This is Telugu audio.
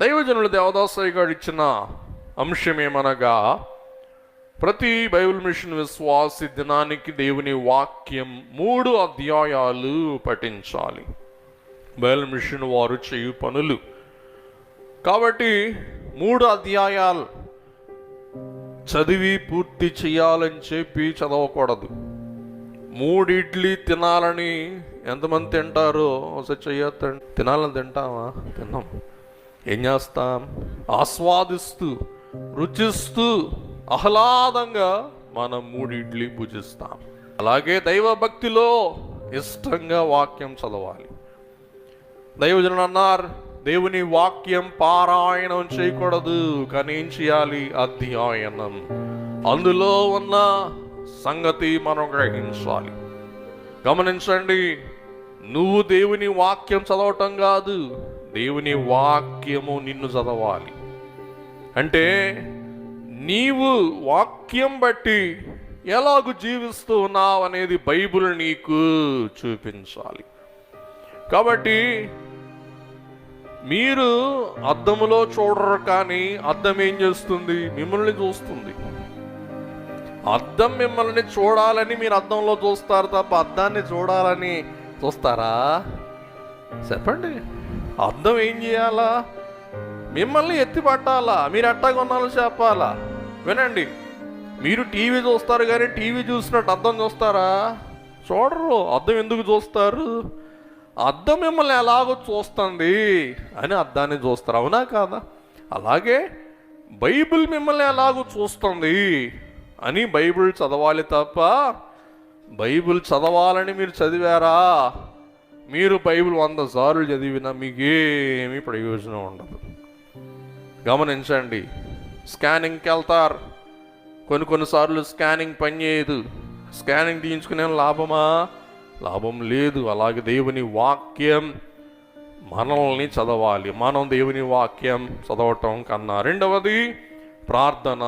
దైవజనులు దేవదాసయ్య గారు ఇచ్చిన అంశం ఏమనగా, ప్రతి బైబిల్ మిషన్ విశ్వాసి దినానికి దేవుని వాక్యం 3 అధ్యాయాలు పఠించాలి. బైబిల్ మిషన్ వారు చేయు పనులు కాబట్టి 3 అధ్యాయాలు చదివి పూర్తి చేయాలని చెప్పి చదవకూడదు. 3 ఇడ్లీ తినాలని ఎంతమంది తింటారో ఒకసారి చెయ్యొద్దండి. తినాలని తింటామా? తిన్నాం. ఏం చేస్తాం? ఆస్వాదిస్తూ రుచిస్తూ ఆహ్లాదంగా మనం 3 ఇడ్లీ భుజిస్తాం. అలాగే దైవ భక్తిలో ఇష్టంగా వాక్యం చదవాలి. దైవజనులు అన్నారు, దేవుని వాక్యం పారాయణం చేయకూడదు, కానీ ఏం చేయాలి? అధ్యయనం. అందులో ఉన్న సంగతి మనం గ్రహించాలి. గమనించండి, నువ్వు దేవుని వాక్యం చదవటం కాదు, దేవుని వాక్యము నిన్ను చదవాలి. అంటే నీవు వాక్యం బట్టి ఎలాగూ జీవిస్తూ ఉన్నావు అనేది బైబిల్ నీకు చూపించాలి. కాబట్టి మీరు అద్దములో చూడరు, కానీ అద్దం ఏం చేస్తుంది? మిమ్మల్ని చూస్తుంది. అద్దం మిమ్మల్ని చూడాలని మీరు అద్దంలో చూస్తారు తప్ప అద్దాన్ని చూడాలని చూస్తారా? చెప్పండి. అద్దం ఏం చేయాలా? మిమ్మల్ని ఎత్తి పట్టాలా? మీరు ఎట్టాగొన్నాలో చెప్పాలా? వినండి, మీరు టీవీ చూస్తారు కానీ టీవీ చూసినట్టు అద్దం చూస్తారా? చూడరు. అద్దం ఎందుకు చూస్తారు? అద్దం మిమ్మల్ని ఎలాగో చూస్తుంది అని అద్దాన్ని చూస్తారు, అవునా కాదా? అలాగే బైబిల్ మిమ్మల్ని ఎలాగో చూస్తుంది అని బైబిల్ చదవాలి తప్ప, బైబిల్ చదవాలని మీరు చదివారా? మీరు బైబిల్ 100 సార్లు చదివినా మీకేమీ ప్రయోజనం ఉండదు. గమనించండి, స్కానింగ్కి వెళ్తారు, కొన్నిసార్లు స్కానింగ్ పనిచేయదు. స్కానింగ్ తీయించుకునే లాభమా? లాభం లేదు. అలాగే దేవుని వాక్యం మనల్ని చదవాలి. మనం దేవుని వాక్యం చదవటం కన్నా. రెండవది ప్రార్థన.